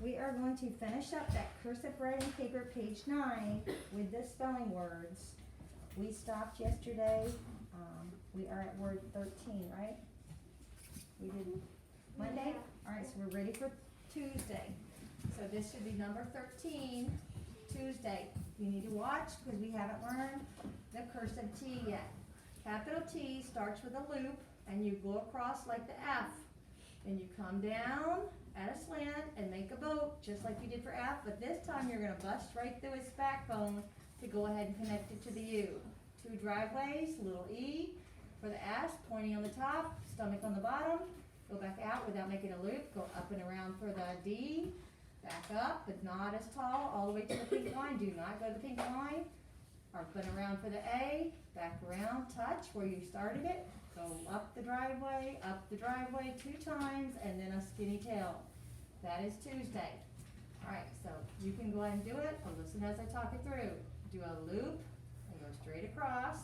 we are going to finish up that cursive writing paper, page 9, with the spelling words. We stopped yesterday, we are at word 13, right? We did Monday? Alright, so we're ready for Tuesday. So this should be number 13, Tuesday. You need to watch, because we haven't learned the cursive T yet. Capital T starts with a loop, and you go across like the F. Then you come down at a slant and make a boat, just like you did for F, but this time you're gonna bust right through its backbone to go ahead and connect it to the U. 2 driveways, little E for the S, pointing on the top, stomach on the bottom. Go back out without making a loop, go up and around for the D, back up, but not as tall, all the way to the pink line. Do not go to the pink line. Up and around for the A, back around, touch where you started it. Go up the driveway 2 times, and then a skinny tail. That is Tuesday. Alright, so you can go ahead and do it, or listen as I talk it through. Do a loop, and go straight across,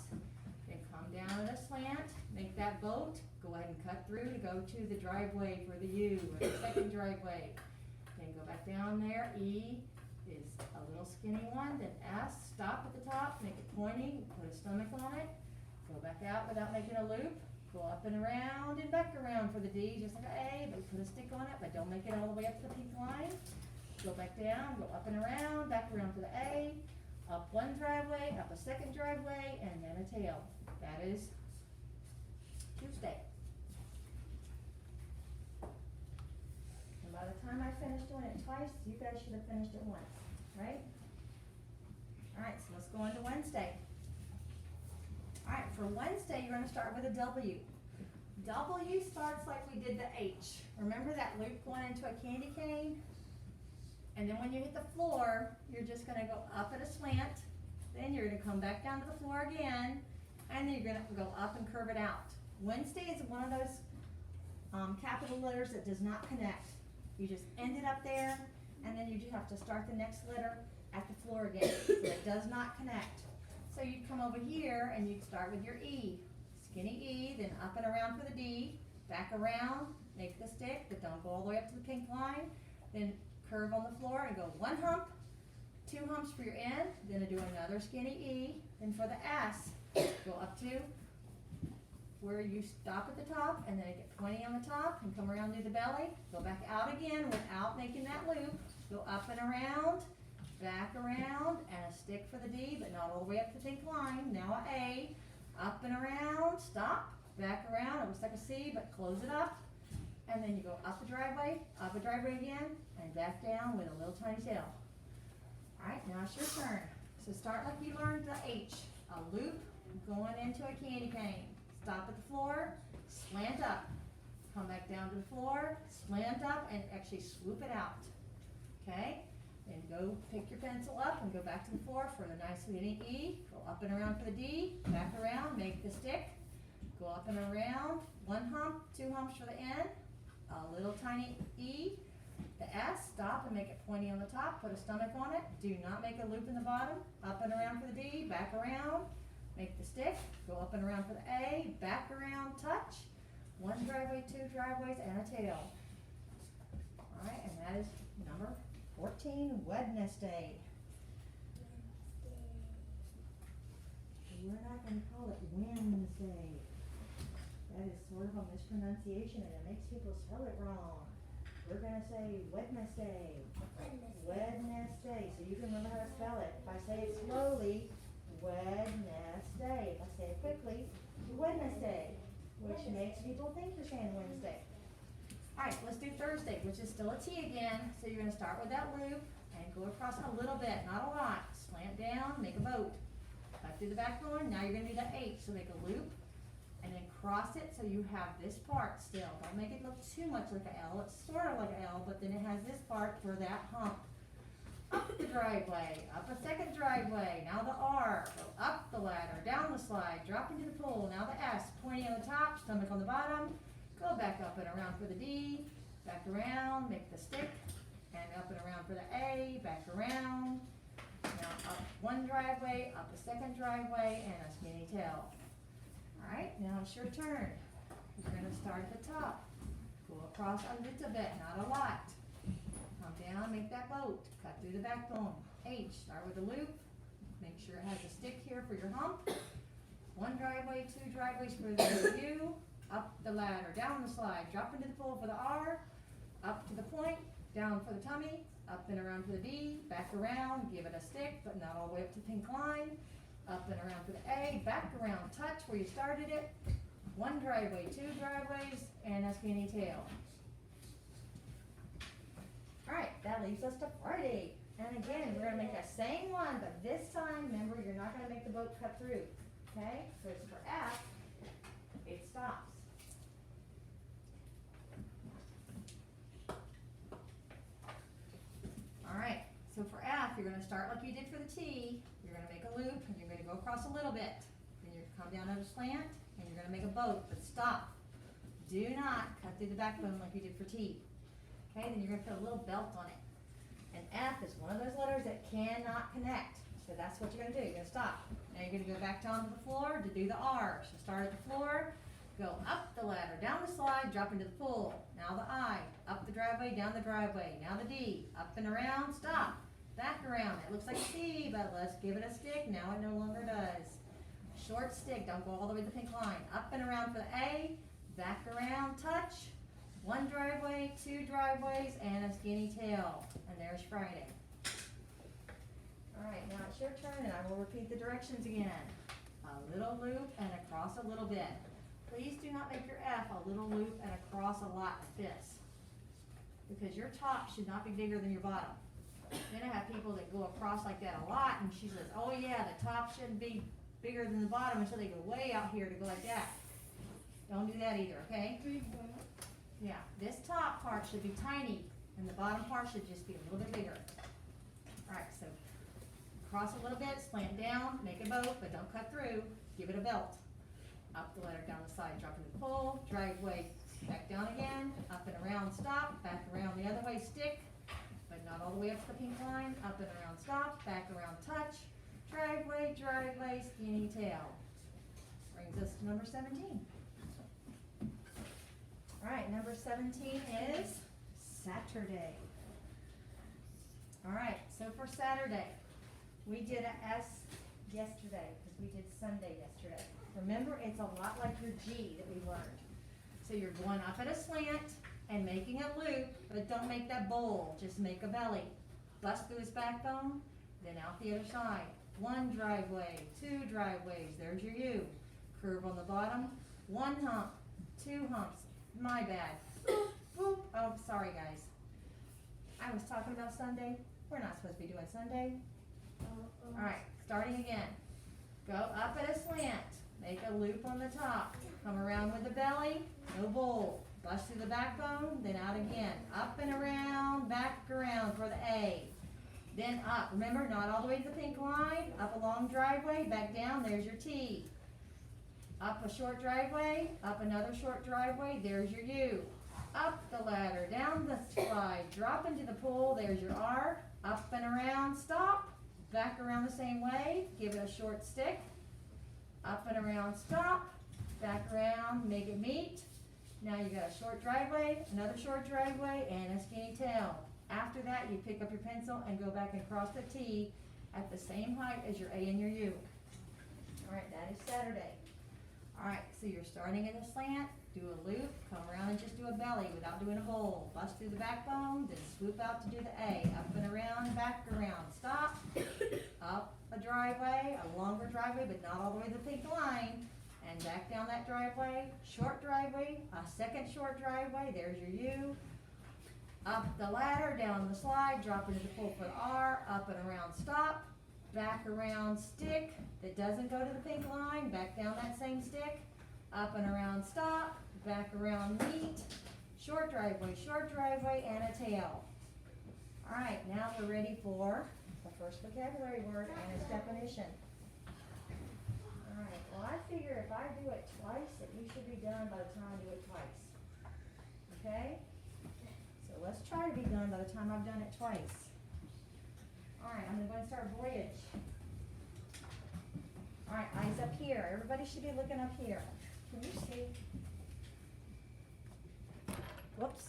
then come down at a slant, make that boat, go ahead and cut through to go to the driveway for the U, or the second driveway. Then go back down there, E is a little skinny one, then S, stop at the top, make it pointy, put a stomach on it. Go back out without making a loop. Go up and back around for the D, just like A, but put a stick on it, but don't make it all the way up to the pink line. Go back down, go up and around, back around for the A, up one driveway, up a second driveway, and then a tail. That is Tuesday. And by the time I finish doing it twice, you guys should have finished it once, right? Alright, so let's go on to Wednesday. Alright, for Wednesday, you're going to start with a W. W starts like we did the H. Remember that loop going into a candy cane? And then when you hit the floor, you're just going to go up at a slant. Then you're going to come back down to the floor again. And then you're going to go up and curve it out. Wednesday is one of those capital letters that does not connect. You just end it up there, and then you just have to start the next letter at the floor again. So it does not connect. So you'd come over here and you'd start with your E, skinny E, then up and around for the D, back around, make the stick, but don't go all the way up to the pink line, then curve on the floor and go 1 hump, 2 humps for your N, then do another skinny E, then for the S, go up to where you stop at the top, and then get pointy on the top, and come around through the belly, go back out again without making that loop, go up and around, back around, and a stick for the D, but not all the way up to the pink line. Now a A, up and around, stop, back around, it looks like a C, but close it up, and then you go up a driveway again, and back down with a little tiny tail. Alright, now it's your turn. So start like you learned the H, a loop going into a candy cane. Stop at the floor, slant up, come back down to the floor, slant up, and actually swoop it out. Okay? Then go pick your pencil up and go back to the floor for the nice skinny E. Go up and around for the D, back around, make the stick. Go up and around, 1 hump, 2 humps for the N, a little tiny E. The S, stop and make it pointy on the top, put a stomach on it. Do not make a loop in the bottom. Up and around for the D, back around, make the stick. Go up and around for the A, back around, touch. 1 driveway, 2 driveways, and a tail. Alright, and that is number 14, Wednesday. We're not going to call it Wednesday. That is sort of a mispronunciation, and it makes people spell it wrong. We're going to say Wednesday. Wednesday. So you can remember how to spell it. If I say it slowly, Wednesday. If I say it quickly, Wednesday. Which makes people think you're saying Wednesday. Alright, let's do Thursday, which is still a T again. So you're going to start with that loop and go across a little bit, not a lot. Slant down, make a boat. Cut through the backbone. Now you're going to do that H. So make a loop and then cross it so you have this part still. Don't make it look too much like an L. It's sort of like an L, but then it has this part for that hump. Up the driveway, up a second driveway. Now the R. Go up the ladder, down the slide, drop into the pool. Now the S. Pointy on the top, stomach on the bottom. Go back up and around for the D, back around, make the stick, and up and around for the A, back around. Now up 1 driveway, up a second driveway, and a skinny tail. Alright, now it's your turn. You're going to start at the top. Go across a little bit, not a lot. Come down, make through the backbone. H, start with a loop. Make sure it has a stick here for your hump. 1 driveway, 2 driveways for the U. Up the ladder, down the slide, drop into the pull for the R. Up to the point, down for the tummy. Up and around for the D. Back around, give it a stick, but not all the way up to the pink line. Up and around for the A. Back around, touch where you started it. 1 driveway, 2 driveways, and a skinny tail. Alright, that leaves us to Friday. And again, we're going to make that same one, but this time, remember, you're not going to make the boat cut through. Okay? So it's for F, it stops. Alright, so for F, you're going to start like you did for the T. You're going to make a loop, and you're going to go across a little bit. Then you're going to come down at a slant, and you're going to make a boat, but stop. Do not cut through the backbone like you did for T. Okay, then you're going to put a little belt on it. And F is one of those letters that cannot connect. So that's what you're going to do. You're going to stop. Now you're going to go back down to the floor to do the R. So start at the floor, go up the ladder, down the slide, drop into the pull. Now the I, up the driveway, down the driveway. Now the D, up and around, stop. Back around. It looks like a C, but let's give it a stick. Now it no longer does. Short stick, don't go all the way to the pink line. Up and around for the A, back around, touch. 1 driveway, 2 driveways, and a skinny tail. And there's Friday. Alright, now it's your turn, and I will repeat the directions again. A little loop and across a little bit. Please do not make your F a little loop and across a lot like this. Because your top should not be bigger than your bottom. Then I have people that go across like that a lot, and she says, oh yeah, the top shouldn't be bigger than the bottom, and so they go way out here to go like that. Don't do that either, okay? Yeah, this top part should be tiny, and the bottom part should just be a little bit bigger. Alright, so cross a little bit, slant down, make a boat, but don't cut through. Give it a belt. Up the ladder, down the side, drop into the pull, driveway, back down again, up and around, stop, back around the other way, stick, but not all the way up to the pink line, up and around, stop, back around, touch, driveway, driveway, skinny tail. Brings us to number 17. Alright, number 17 is Saturday. Alright, so for Saturday, we did a S yesterday because we did Sunday yesterday. Remember, it's a lot like your G that we learned. So you're going up at a slant and making a loop, but don't make that bowl, just make a belly. Bust through his backbone, then out the other side. 1 driveway, 2 driveways, there's your U. Curve on the bottom, 1 hump, 2 humps. My bad. Boop, boop. Oh, sorry guys. I was talking about Sunday. We're not supposed to be doing Sunday. Alright, starting again. Go up at a slant. Make a loop on the top. Come around with the belly. No bowl. Bust through the backbone. Then out again. Up and around. Back around for the A. Then up. Remember, not all the way to the pink line. Up a long driveway. Back down. There's your T. Up a short driveway, up another short driveway, there's your U. Up the ladder, down the slide, drop into the pool, there's your R. Up and around, stop. Back around the same way, give it a short stick. Up and around, stop. Back around, make it meet. Now you got a short driveway, another short driveway, and a skinny tail. After that, you pick up your pencil and go back and cross the T at the same height as your A and your U. Alright, that is Saturday. Alright, so you're starting in a slant, do a loop, come around and just do a belly without doing a bowl. Bust through the backbone, then swoop out to do the A. Up and around, back around, stop. Up a driveway, a longer driveway, but not all the way to the pink line. And back down that driveway, short driveway, a second short driveway, there's your U. Up the ladder, down the slide, drop into the pull for the R, up and around, stop. Back around stick that doesn't go to the pink line, back down that same stick, up and around stop, back around meet, short driveway, and a tail. Alright, now we're ready for the first vocabulary word and its definition. Alright, well I figure if I do it twice, that you should be done by the time I do it twice. Okay? So let's try to be done by the time I've done it twice. Alright, I'm going to start voyage. Alright, eyes up here. Everybody should be looking up here. Can you see? Whoops.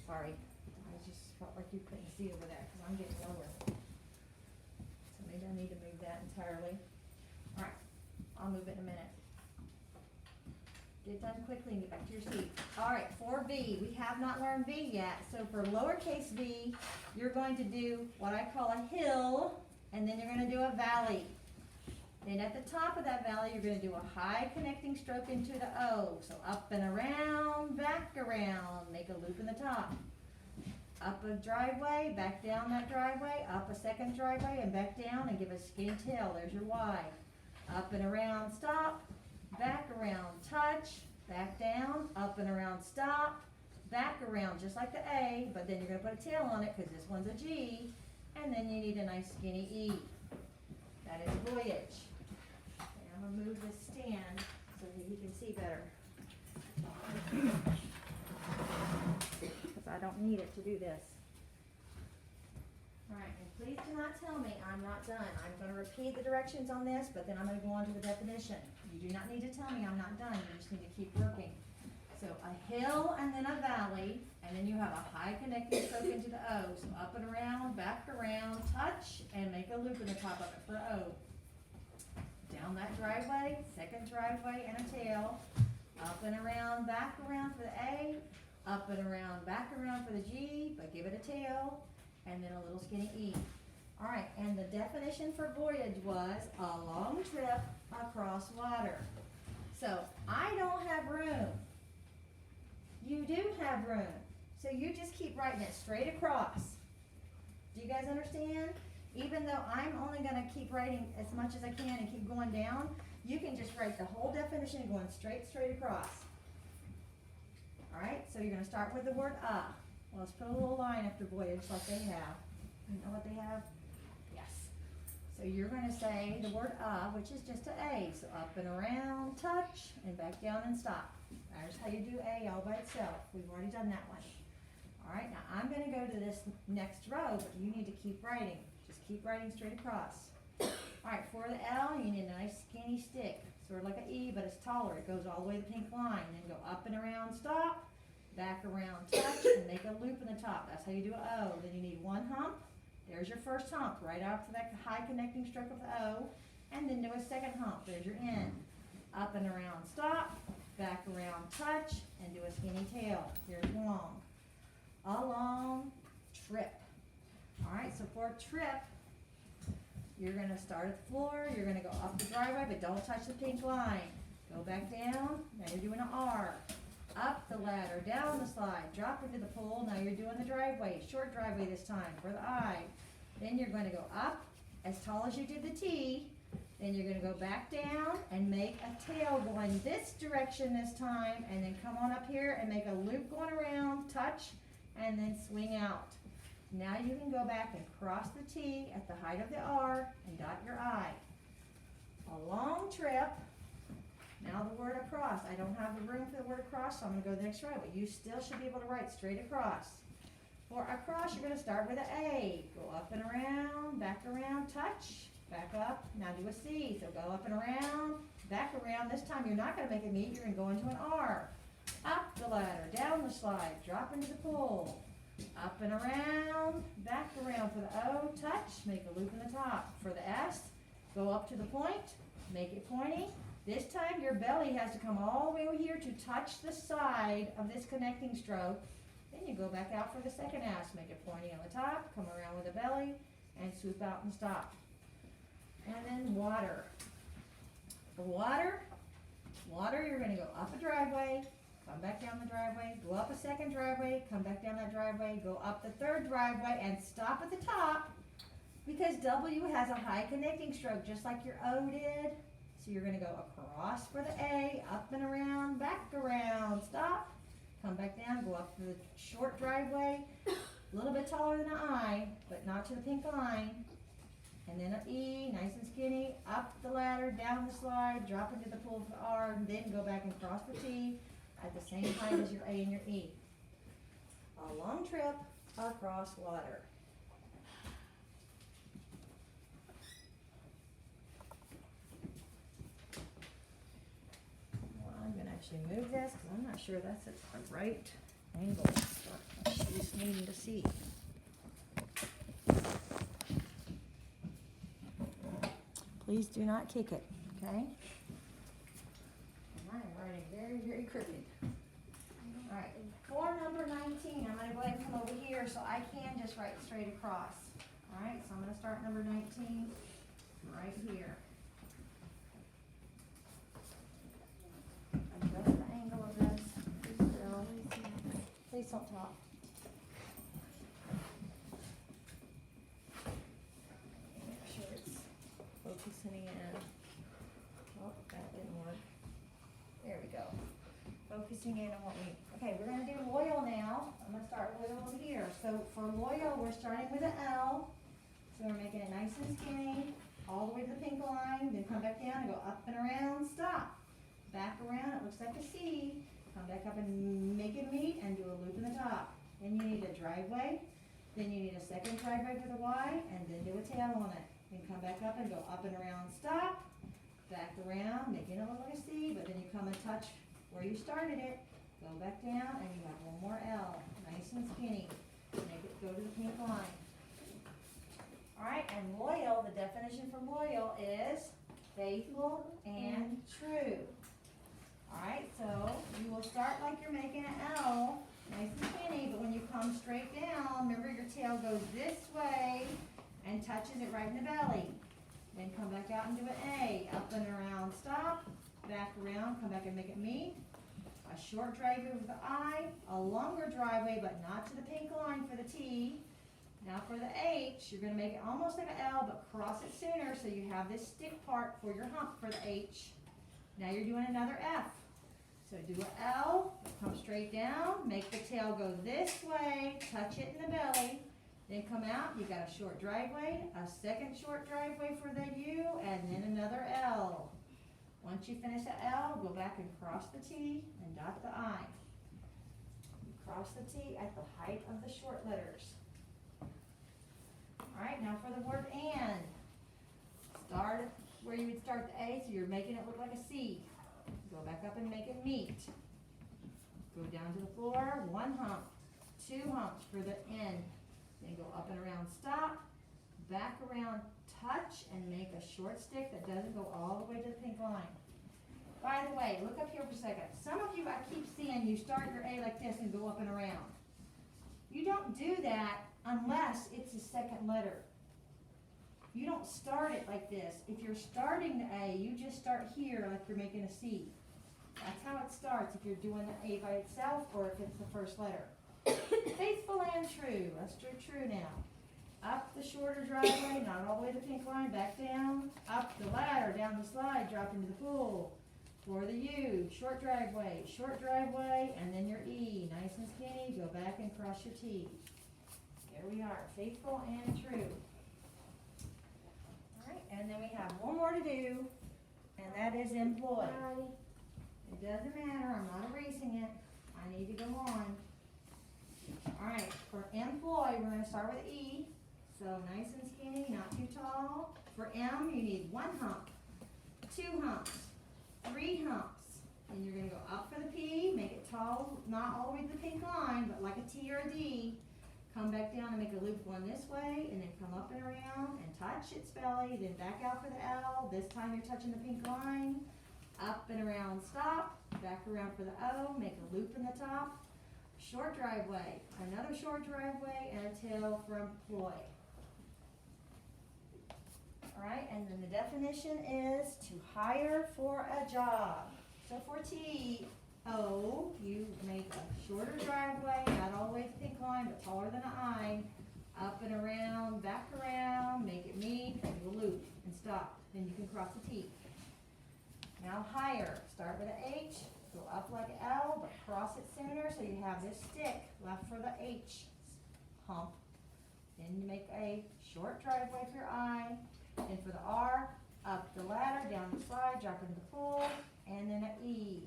Sorry. I was just felt like you couldn't see over there, cause I'm getting lower. So maybe I need to move that entirely. Alright, I'll move it in a minute. Get done quickly and get back to your seat. Alright, for V, we have not learned V yet, so for lowercase v, you're going to do what I call a hill, and then you're gonna do a valley. Then at the top of that valley, you're gonna do a high connecting stroke into the O. So up and around, back around, make a loop in the top. Up a driveway, back down that driveway, up a second driveway, and back down, and give a skinny tail. There's your Y. Up and around, stop, back around, touch, back down, up and around, stop, back around, just like the A, but then you're gonna put a tail on it, because this one's a G, and then you need a nice skinny E. That is voyage. Okay, I'm gonna move this stand so that you can see better. Because I don't need it to do this. Alright, and please do not tell me I'm not done. I'm gonna repeat the directions on this, but then I'm gonna go on to the definition. You do not need to tell me I'm not done, you just need to keep working. So a hill and then a valley, and then you have a high connecting stroke into the O. So up and around, back around, touch, and make a loop in the top of it for O. Down that driveway, second driveway, and a tail. Up and around, back around for the A. Up and around, back around for the G, but give it a tail, and then a little skinny E. Alright, and the definition for voyage was a long trip across water. So I don't have room. You do have room. So you just keep writing it straight across. Do you guys understand? Even though I'm only gonna keep writing as much as I can and keep going down, you can just write the whole definition going straight across. Alright, so you're gonna start with the word Well, let's put a little line after voyage like they have. You know what they have? Yes. So you're gonna say the word which is just an A. So up and around, touch, and back down and stop. There's how you do A all by itself. We've already done that one. Alright, now I'm gonna go to this next row, but you need to keep writing. Just keep writing straight across. Alright, for the L, you need a nice skinny stick. Sort of like an E, but it's taller. It goes all the way to the pink line. Then go up and around, stop, back around, touch, and make a loop in the top. That's how you do an O. Then you need one hump. There's your first hump, right after that high connecting stroke of the O. And then do a second hump. There's your N. Up and around, stop, back around, touch, and do a skinny tail. Here's long. A long trip. Alright, so for a trip, you're going to start at the floor, you're going to go up the driveway, but don't touch the pink line. Go back down, now you're doing an R. Up the ladder, down the slide, drop into the pool, now you're doing the driveway, short driveway this time for the I. Then you're going to go up as tall as you did the T, then you're going to go back down and make a tail going this direction this time, and then come on up here and make a loop going around, touch, and then swing out. Now you can go back and cross the T at the height of the R and dot your I. A long trip. Now the word across. I don't have the room for the word across, so I'm going to go the next row, but you still should be able to write straight across. For across, you're going to start with an A. Go up and around, back around, touch, back up. Now do a C. So go up and around, back around. This time you're not going to make it meet, you're going to go into an R. Up the ladder, down the slide, drop into the pool. Up and around, back around for the O, touch, make a loop in the top. For the S, go up to the point, make it pointy. This time your belly has to come all the way over here to touch the side of this connecting stroke. Then you go back out for the second S, make it pointy on the top, come around with the belly, and swoop out and stop. And then water. For water, you're going to go up a driveway, come back down the driveway, go up a second driveway, come back down that driveway, go up the third driveway, and stop at the top, because W has a high connecting stroke, just like your O did. So you're going to go across for the A, up and around, back around, stop, come back down, go up the short driveway, a little bit taller than an I, but not to the pink line, and then an E, nice and skinny, up the ladder, down the slide, drop into the pool for R, and then go back and cross the T at the same height as your A and your E. A long trip across water. Well, I'm going to actually move this because I'm not sure that's at the right angle. She's needing to see. Please do not kick it, okay? I am writing very, very crooked. All right, for number 19, I'm gonna go ahead and come over here so I can just write straight across. All right, so I'm gonna start number 19 right here. Adjust the angle of this. Be still. Please don't talk. Make sure it's focusing in. Oh, that didn't work. There we go. Focusing in on what we, okay, we're gonna do loyal now. I'm gonna start loyal over here. So for loyal, we're starting with an L. So we're making it nice and skinny, all the way to the pink line, then come back down and go up and around, stop. Back around, it looks like a C. Come back up and make it meet and do a loop in the top. Then you need a driveway, then you need a second driveway with a Y, and then do a tail on it. Then come back up and go up and around, stop. Back around, making it look like a C, but then you come and touch where you started it. Go back down and you have one more L, nice and skinny. Make it go to the pink line. Alright, and loyal, the definition for loyal is faithful and true. Alright, so you will start like you're making an L, nice and skinny, but when you come straight down, remember your tail goes this way and touches it right in the belly. Then come back out and do an A, up and around, stop, back around, come back and make it meet. A short driveway with the I, a longer driveway but not to the pink line for the T. Now for the H, you're going to make it almost like an L but cross it sooner so you have this stick part for your hump for the H. Now you're doing another F. So do an L, come straight down, make the tail go this way, touch it in the belly. Then come out, you got a short driveway, a second short driveway for the U, and then another L. Once you finish the L, go back and cross the T and dot the I. You cross the T at the height of the short letters. Alright, now for the word and. Start where you would start the A, so you're making it look like a C. Go back up and make it meet. Go down to the floor, one hump, two humps for the N. Then go up and around, stop, back around, touch, and make a short stick that doesn't go all the way to the pink line. By the way, look up here for a second. Some of you, I keep seeing you start your A like this and go up and around. You don't do that unless it's the second letter. You don't start it like this. If you're starting the A, you just start here like you're making a C. That's how it starts if you're doing the A by itself or if it's the first letter. Faithful and true. Let's do true now. Up the shorter driveway, not all the way to the pink line, back down. Up the ladder, down the slide, drop into the pool. For the U, short driveway, and then your E. Nice and skinny, go back and cross your T. There we are, faithful and true. Alright, and then we have one more to do, and that is employ. It doesn't matter, I'm not erasing it. I need to go on. Alright, for employ, we're going to start with E. So nice and skinny, not too tall. For M, you need one hump, two humps, three humps. And you're going to go up for the P, make it tall, not all the way to the pink line, but like a T or a D. Come back down and make a loop going this way, and then come up and around and touch its belly, then back out for the L. This time you're touching the pink line. Up and around, stop. Back around for the O, make a loop in the top. Short driveway, another short driveway, and a tail for employ. Alright, and then the definition is to hire for a job. So for T, O, you make a shorter driveway, not all the way to the pink line, but taller than an I. Up and around, back around, make it meet, and do a loop, and stop. Then you can cross the T. Now hire, start with an H, go up like an L, but cross it sooner, so you have this stick left for the H hump. Then you make a short driveway for your I. Then for the R, up the ladder, down the slide, drop into the pool, and then an E.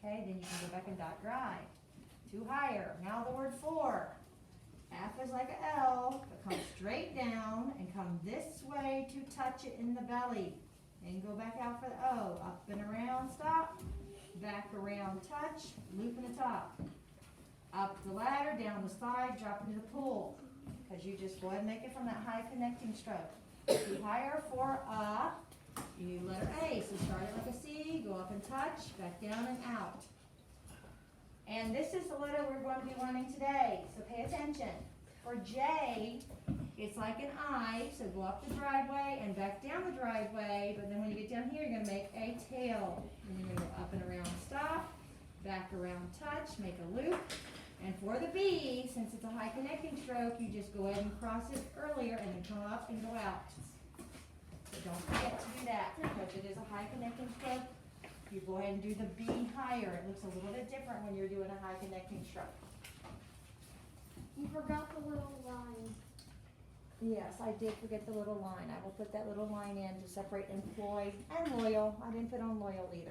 Okay, then you can go back and dot dry. To hire. Now the word for. F is like an L, but come straight down and come this way to touch it in the belly. Then go back out for the O. Up and around, stop. Back around, touch, loop in the top. Up the ladder, down the slide, drop into the pool. Because you just go ahead and make it from that high connecting stroke. B higher for you do letter A. So start it like a C, go up and touch, back down and out. And this is the letter we're going to be learning today, so pay attention. For J, it's like an I, so go up the driveway and back down the driveway, but then when you get down here, you're gonna make a tail. And you're gonna go up and around, stop, back around, touch, make a loop. And for the B, since it's a high connecting stroke, you just go ahead and cross it earlier and then come up and go out. So don't forget to do that, because it is a high connecting stroke. You go ahead and do the B higher. It looks a little bit different when you're doing a high connecting stroke. You forgot the little line. Yes, I did forget the little line. I will put that little line in to separate employed and loyal. I didn't put on loyal either.